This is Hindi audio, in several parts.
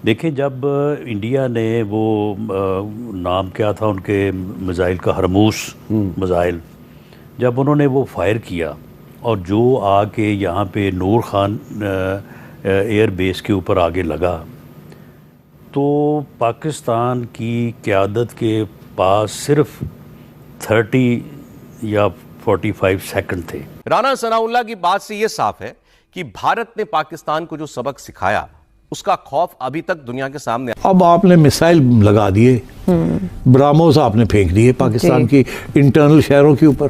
देखिए, जब इंडिया ने वो नाम क्या था उनके मिज़ाइल का, हरमूस मिज़ाइल, जब उन्होंने वो फायर किया और जो आके यहाँ पे नूर खान एयर बेस के ऊपर आगे लगा, तो पाकिस्तान की क़यादत के पास सिर्फ 30 या 45 सेकंड थे। राना सनाउल्लाह की बात से यह साफ है कि भारत ने पाकिस्तान को जो सबक सिखाया उसका खौफ अभी तक दुनिया के सामने। अब आपने मिसाइल लगा दिए, ब्राह्मोस आपने फेंक दिए पाकिस्तान की इंटरनल शहरों के ऊपर।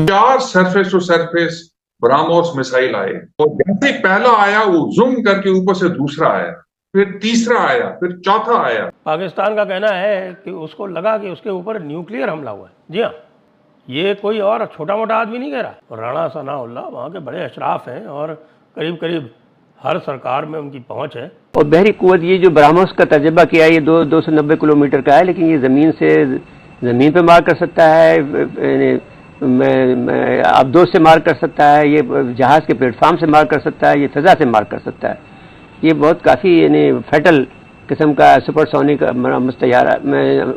4 surface to surface BrahMos missile आए और जैसे पहला आया वो जूम करके ऊपर से दूसरा आया, फिर तीसरा आया, फिर चौथा आया। पाकिस्तान का कहना है कि उसको लगा कि उसके ऊपर न्यूक्लियर हमला हुआ है। जी हाँ, ये कोई और छोटा मोटा आदमी नहीं कह रहा। राणा सनाउल्लाह वहाँ के बड़े अशराफ हैं और करीब करीब हर सरकार में उनकी पहुँच है। और बहरी कुव्वत, ये जो ब्राह्मोस का तजर्बा किया, ये 290 किलोमीटर का है, लेकिन ये ज़मीन पे मार कर सकता है, आबदोज से मार कर सकता है, ये जहाज़ के प्लेटफार्म से मार कर सकता है, ये फ़िज़ा से मार कर सकता है। ये बहुत काफ़ी फैटल किस्म का सुपरसोनिक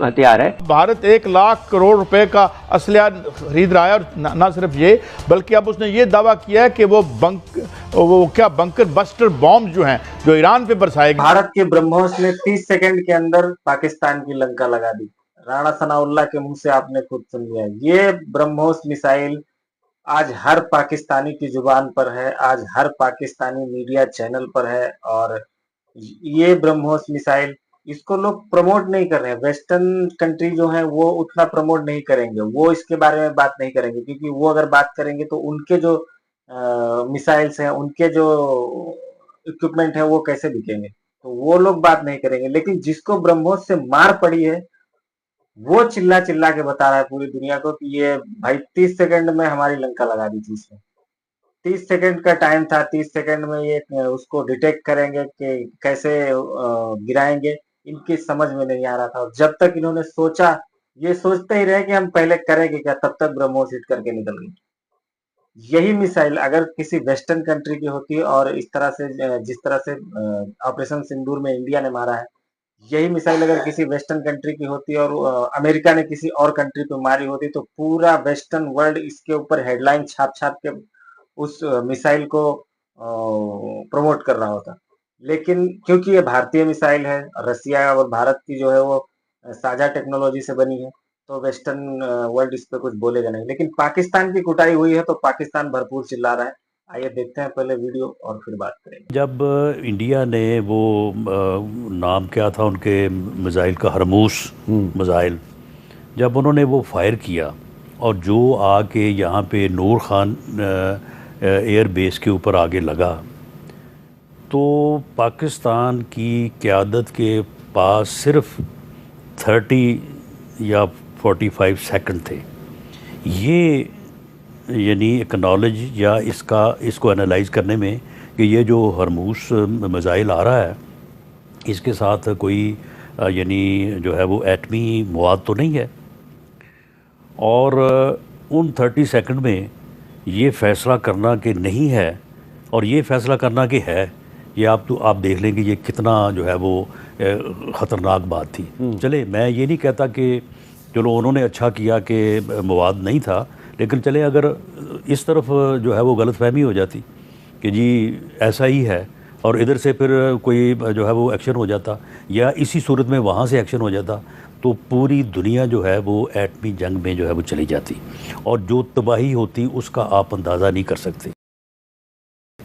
हथियार है। भारत 1 लाख करोड़ रुपए का असलहा खरीद रहा है और न सिर्फ ये, बल्कि अब उसने ये दावा किया है कि वो बंकर बस्टर बॉम्ब जो हैं जो ईरान पे बरसाएगा। भारत के ब्रह्मोस ने 30 सेकंड के अंदर पाकिस्तान की लंका लगा दी। राणा सनाउल्लाह के मुंह से आपने खुद सुन लिया। ये ब्रह्मोस मिसाइल आज हर पाकिस्तानी की जुबान पर है, आज हर पाकिस्तानी मीडिया चैनल पर है। और ये ब्रह्मोस मिसाइल, इसको लोग प्रमोट नहीं कर रहे हैं। वेस्टर्न कंट्री जो है वो उतना प्रमोट नहीं करेंगे, वो इसके बारे में बात नहीं करेंगे, क्योंकि वो अगर बात करेंगे तो उनके जो मिसाइल्स हैं, उनके जो इक्विपमेंट है वो कैसे बिकेंगे, तो वो लोग बात नहीं करेंगे। लेकिन जिसको ब्रह्मोस से मार पड़ी है वो चिल्ला चिल्ला के बता रहा है पूरी दुनिया को कि ये भाई 30 सेकंड में हमारी लंका लगा दी थी इसने। 30 सेकंड का टाइम था, 30 सेकंड में ये उसको डिटेक्ट करेंगे कि कैसे गिराएंगे, इनकी समझ में नहीं आ रहा था। और जब तक इन्होंने सोचा, ये सोचते ही रहे कि हम पहले करेंगे क्या, तब तक ब्रह्मोस हिट करके निकल गई। यही मिसाइल अगर किसी वेस्टर्न कंट्री की होती और इस तरह से जिस तरह से ऑपरेशन सिंदूर में इंडिया ने मारा है, यही मिसाइल अगर किसी वेस्टर्न कंट्री की होती और अमेरिका ने किसी और कंट्री पे मारी होती, तो पूरा वेस्टर्न वर्ल्ड इसके ऊपर हेडलाइन छाप छाप के उस मिसाइल को प्रमोट कर रहा होता। लेकिन क्योंकि ये भारतीय मिसाइल है, रसिया और भारत की जो है वो साझा टेक्नोलॉजी से बनी है, तो वेस्टर्न वर्ल्ड इस पे कुछ बोलेगा नहीं। लेकिन पाकिस्तान की कुटाई हुई है तो पाकिस्तान भरपूर चिल्ला रहा है। आइए देखते हैं पहले वीडियो और फिर बात करेंगे। जब इंडिया ने वो नाम क्या था उनके मिज़ाइल का, हरमूस मिज़ाइल, जब उन्होंने वो फायर किया और जो आके यहाँ पे नूर खान एयर बेस के ऊपर आगे लगा, तो पाकिस्तान की क़यादत के पास सिर्फ 30 या 45 सेकंड थे। ये यानी एक्नॉलेज या इसको एनालाइज करने में कि ये जो हरमूस मिज़ाइल आ रहा है, इसके साथ कोई यानी जो है वो एटमी मवाद तो नहीं है। और उन 30 सेकंड में ये फ़ैसला करना कि नहीं है और ये फ़ैसला करना कि है, ये आप देख लेंगे ये कितना जो है वो ख़तरनाक बात थी। चले, मैं ये नहीं कहता कि चलो उन्होंने अच्छा किया कि मवाद नहीं था, लेकिन चले अगर इस तरफ जो है वो गलतफहमी हो जाती कि जी ऐसा ही है और इधर से फिर कोई जो है वो एक्शन हो जाता या इसी सूरत में वहाँ से एक्शन हो जाता, तो पूरी दुनिया जो है वो एटमी जंग में जो है वो चली जाती और जो तबाही होती उसका आप अंदाज़ा नहीं कर सकते।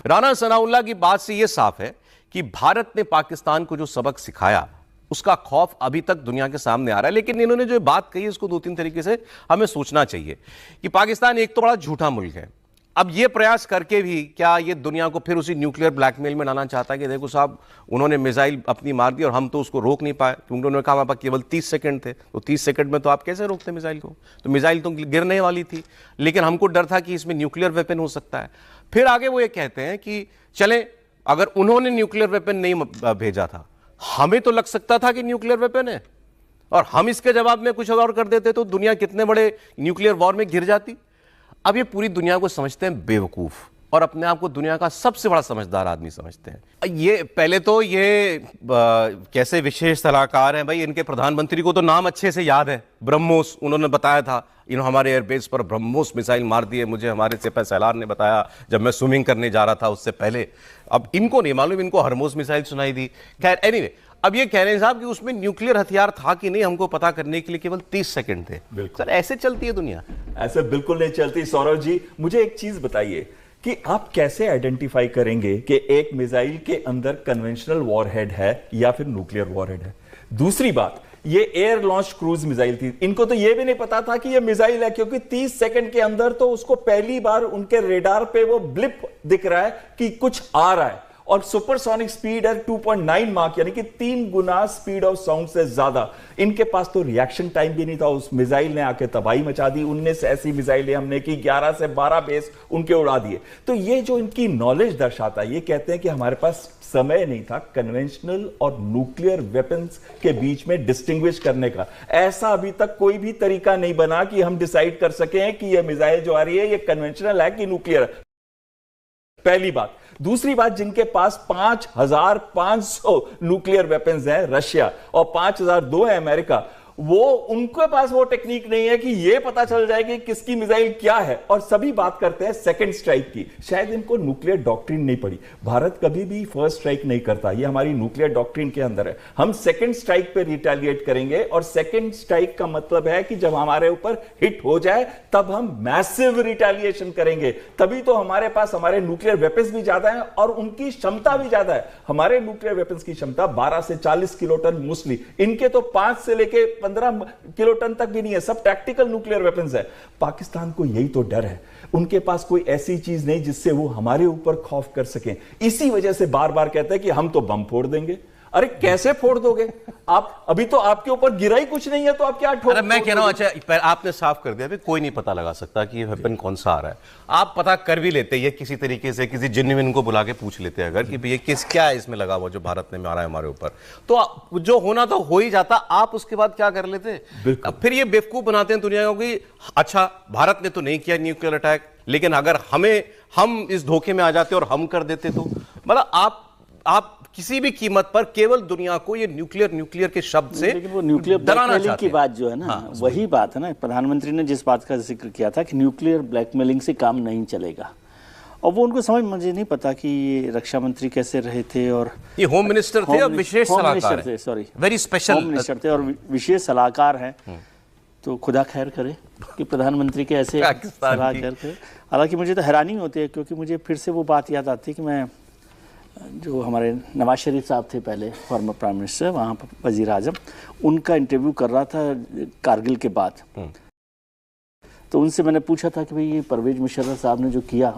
राना सनाउल्लाह की बात से यह साफ है कि भारत ने पाकिस्तान को जो सबक सिखाया उसका खौफ अभी तक दुनिया के सामने आ रहा है। लेकिन इन्होंने जो बात कही इसको 2-3 तरीके से हमें सोचना चाहिए कि पाकिस्तान एक तो बड़ा झूठा मुल्क है। अब ये प्रयास करके भी क्या ये दुनिया को फिर उसी न्यूक्लियर ब्लैकमेल में डालना चाहता है कि देखो साहब, उन्होंने मिसाइल अपनी मार दी और हम तो उसको रोक नहीं पाए, क्योंकि उन्होंने कहा हमारे पास केवल 30 सेकंड थे। तो 30 सेकंड में तो आप कैसे रोकते मिसाइल को? तो मिसाइल तो गिरने वाली थी, लेकिन हमको डर था कि इसमें न्यूक्लियर वेपन हो सकता है। फिर आगे वो ये कहते हैं कि चले, अगर उन्होंने न्यूक्लियर वेपन नहीं भेजा था, हमें तो लग सकता था कि न्यूक्लियर वेपन है और हम इसके जवाब में कुछ और कर देते तो दुनिया कितने बड़े न्यूक्लियर वॉर में घिर जाती। अब ये पूरी दुनिया को समझते हैं बेवकूफ, और अपने आप को दुनिया का सबसे बड़ा समझदार आदमी समझते हैं। ये पहले तो ये कैसे विशेष सलाहकार हैं भाई, इनके प्रधानमंत्री को तो नाम अच्छे से याद है, ब्रह्मोस। उन्होंने बताया था हमारे एयरबेस पर ब्रह्मोस मिसाइल मार दिए, मुझे हमारे सिपह सलार ने बताया जब मैं स्विमिंग करने जा रहा था उससे पहले। अब इनको नहीं मालूम, इनको हरमोस मिसाइल सुनाई दी। खैर एनीवे, अब ये कह रहे हैं साहब कि उसमें न्यूक्लियर हथियार था कि नहीं हमको पता करने के लिए केवल 30 सेकंड थे। सर ऐसे चलती है दुनिया? ऐसे बिल्कुल नहीं चलती। सौरभ जी, मुझे एक चीज बताइए कि आप कैसे आइडेंटिफाई करेंगे कि एक मिसाइल के अंदर कन्वेंशनल वॉरहेड है या फिर न्यूक्लियर वॉरहेड है? दूसरी बात, ये एयर लॉन्च क्रूज मिसाइल थी, इनको तो ये भी नहीं पता था कि ये मिसाइल है, क्योंकि 30 सेकंड के अंदर तो उसको पहली बार उनके रेडार पे वो ब्लिप दिख रहा है कि कुछ आ रहा है, और सुपरसोनिक स्पीड है 2.9 माक, यानी कि 3 गुना स्पीड ऑफ साउंड से ज्यादा। इनके पास तो रिएक्शन टाइम भी नहीं था, उस मिसाइल ने आके तबाही मचा दी। 19 ऐसी मिसाइलें हमने की, 11 से 12 बेस उनके उड़ा दिए। तो ये जो इनकी नॉलेज दर्शाता है, ये कहते हैं कि हमारे पास समय नहीं था कन्वेंशनल और न्यूक्लियर वेपन्स के बीच में डिस्टिंग्विश करने का। ऐसा अभी तक कोई भी तरीका नहीं बना कि हम डिसाइड कर सकें कि ये मिसाइल जो आ रही है ये कन्वेंशनल है कि न्यूक्लियर है। पहली बात। दूसरी बात, जिनके पास 5500 न्यूक्लियर वेपन्स हैं रशिया और 5002 है अमेरिका, वो उनके पास वो टेक्निक नहीं है कि ये पता चल जाए कि किसकी मिसाइल क्या है। और सभी बात करते हैं सेकंड स्ट्राइक की, शायद इनको न्यूक्लियर डॉक्ट्रिन नहीं पड़ी। भारत कभी भी फर्स्ट स्ट्राइक नहीं करता, ये हमारी न्यूक्लियर डॉक्ट्रिन के अंदर है। हम सेकंड स्ट्राइक पे रिटेलिएट करेंगे, और सेकंड स्ट्राइक का मतलब है कि जब हमारे ऊपर हिट हो जाए तब हम मैसिव रिटेलिएशन करेंगे। तभी तो हमारे पास हमारे न्यूक्लियर वेपन्स भी ज्यादा है और उनकी क्षमता भी ज्यादा है। हमारे न्यूक्लियर वेपन्स की क्षमता 12 से 40 किलोटन मोस्टली, इनके तो 5 से लेके 15 किलोटन तक भी नहीं है, सब टैक्टिकल न्यूक्लियर वेपन्स है। पाकिस्तान को यही तो डर है, उनके पास कोई ऐसी चीज नहीं जिससे वो हमारे ऊपर खौफ कर सकें। इसी वजह से बार बार कहते हैं कि हम तो बम फोड़ देंगे। अरे कैसे फोड़ दोगे आप? अभी तो आपके ऊपर गिरा ही कुछ नहीं है, तो आप क्या ठोक? अरे मैं कह रहा हूं, अच्छा आपने साफ कर दिया, अभी कोई नहीं पता लगा सकता कि ये वेपन कौन सा आ रहा है। आप पता कर भी लेते, ये किसी तरीके से किसी जिन्नविन को बुला के पूछ लेते अगर कि भैया क्या है इसमें लगा हुआ जो भारत ने मारा है हमारे ऊपर, तो जो होना तो हो ही जाता। आप उसके बाद क्या कर लेते? अब फिर ये बेवकूफ बनाते हैं दुनिया को कि अच्छा भारत ने तो नहीं किया न्यूक्लियर अटैक, लेकिन अगर हम इस धोखे में आ जाते और हम कर देते तो, मतलब आप किसी भी कीमत पर केवल दुनिया को ये न्यूक्लियर के शब्द से वो न्यूक्लियर ब्लैकमेलिंग की बात जो है ना, वही बात है ना। प्रधानमंत्री ने जिस बात का जिक्र किया था कि न्यूक्लियर ब्लैकमेलिंग से काम नहीं चलेगा, और वो उनको समझ, मुझे नहीं पता कि ये रक्षा मंत्री कैसे रहे थे, और ये होम मिनिस्टर थे और विशेष सलाहकार थे, sorry very special home minister थे और विशेष सलाहकार हैं। तो खुदा खैर करे कि प्रधानमंत्री के ऐसे सलाहकार थे। हालांकि मुझे तो हैरानी होती है, क्योंकि मुझे फिर से वो बात याद आती है कि मैं जो हमारे नवाज शरीफ साहब थे पहले फॉर्मर प्राइम मिनिस्टर, वहाँ पर वजीर आजम, उनका इंटरव्यू कर रहा था कारगिल के बाद। तो उनसे मैंने पूछा था कि भाई ये परवेज मुशर्रफ साहब ने जो किया,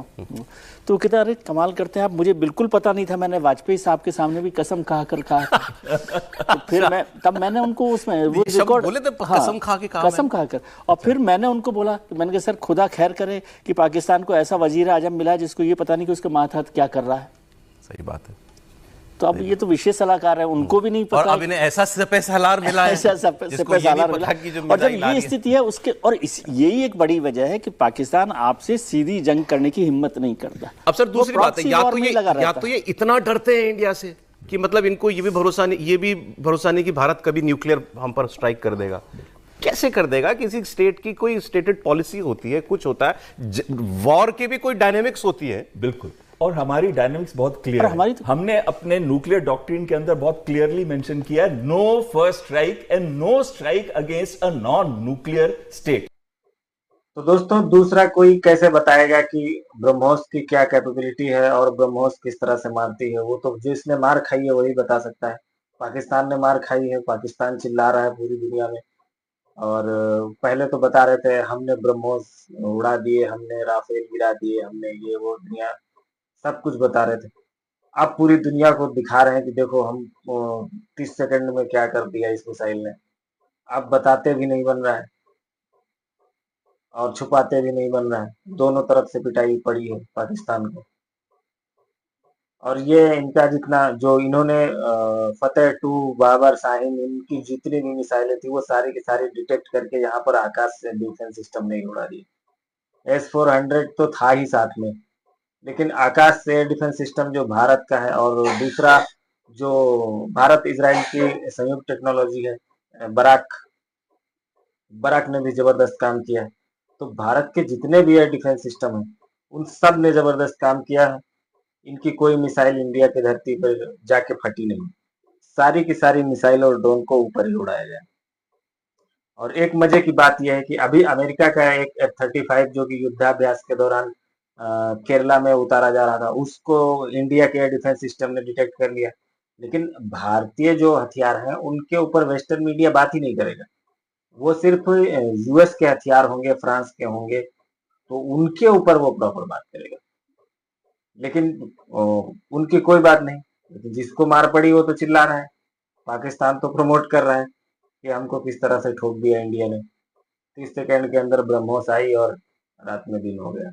तो कहता अरे कमाल करते हैं आप, मुझे बिल्कुल पता नहीं था, मैंने वाजपेयी साहब के सामने भी कसम कहा कर तो फिर मैंने उनको उसमें वो रिकॉर्ड बोले थे, कसम खा के कहा, कसम खा कर। और फिर मैंने उनको बोला, मैंने कहा सर खुदा खैर करे कि पाकिस्तान को ऐसा वजीर आजम मिला जिसको ये पता नहीं कि उसके मातहत क्या कर रहा है। सही बात है। तो अब ये तो विशेष सलाहकार है, उनको भी नहीं पता, और अब इन्हें ऐसा सिपह सलार मिला है, ऐसा सिपह सलार मिला। और जब ये स्थिति है उसके, और यही एक बड़ी वजह है कि पाकिस्तान आपसे सीधी जंग करने की हिम्मत नहीं करता। अब सर दूसरी बात है, या तो ये इतना डरते हैं इंडिया से कि मतलब इनको ये भी भरोसा नहीं कि भारत कभी न्यूक्लियर हम पर स्ट्राइक कर देगा। कैसे कर देगा? किसी स्टेट की कोई स्टेटेड पॉलिसी होती है, कुछ होता है, वॉर की भी कोई डायनेमिक्स होती है। बिल्कुल, और हमारी डायनामिक्स बहुत क्लियर है। हमने अपने न्यूक्लियर डॉक्ट्रिन के अंदर बहुत क्लियरली मेंशन किया है, no first strike and no strike against a non nuclear state. तो दोस्तों, दूसरा कोई कैसे बताएगा कि ब्रह्मोस की क्या कैपेबिलिटी है और ब्रह्मोस किस तरह से मारती है? वो तो जिसने मार खाई है वही बता सकता है। पाकिस्तान ने मार खाई है, पाकिस्तान चिल्ला रहा है पूरी दुनिया में, और पहले तो बता रहे थे हमने ब्रह्मोस उड़ा दिए, हमने राफेल गिरा दिए, हमने ये वो, दुनिया सब कुछ बता रहे थे। अब पूरी दुनिया को दिखा रहे हैं कि देखो हम 30 सेकंड में क्या कर दिया इस मिसाइल ने। अब बताते भी नहीं बन रहा है और छुपाते भी नहीं बन रहा है, दोनों तरफ से पिटाई पड़ी है पाकिस्तान को। और ये इनका जितना जो इन्होंने फतेह 2, बाबर, शाहीन, इनकी जितनी भी मिसाइलें थी वो सारी की सारी डिटेक्ट करके यहाँ पर आकाश से डिफेंस सिस्टम नहीं उड़ा दी। S-400 तो था ही साथ में, लेकिन आकाश से एयर डिफेंस सिस्टम जो भारत का है, और दूसरा जो भारत इजराइल की संयुक्त टेक्नोलॉजी है बराक, बराक ने भी जबरदस्त काम किया है। तो भारत के जितने भी एयर डिफेंस सिस्टम है उन सब ने जबरदस्त काम किया है। इनकी कोई मिसाइल इंडिया की धरती पर जाके फटी नहीं, सारी की सारी मिसाइल और ड्रोन को ऊपर ही उड़ाया गया। और एक मजे की बात यह है कि अभी अमेरिका का एक F-35 जो कि युद्धाभ्यास के दौरान केरला में उतारा जा रहा था, उसको इंडिया के एयर डिफेंस सिस्टम ने डिटेक्ट कर लिया। लेकिन भारतीय जो हथियार हैं उनके ऊपर वेस्टर्न मीडिया बात ही नहीं करेगा। वो सिर्फ यूएस के हथियार होंगे, फ्रांस के होंगे, तो उनके ऊपर वो प्रॉपर बात करेगा। लेकिन उनकी कोई बात नहीं, लेकिन जिसको मार पड़ी वो तो चिल्ला रहा है। पाकिस्तान तो प्रमोट कर रहा है कि हमको किस तरह से ठोक दिया इंडिया ने। 30 सेकंड के अंदर ब्रह्मोस आई और रात में दिन हो गया।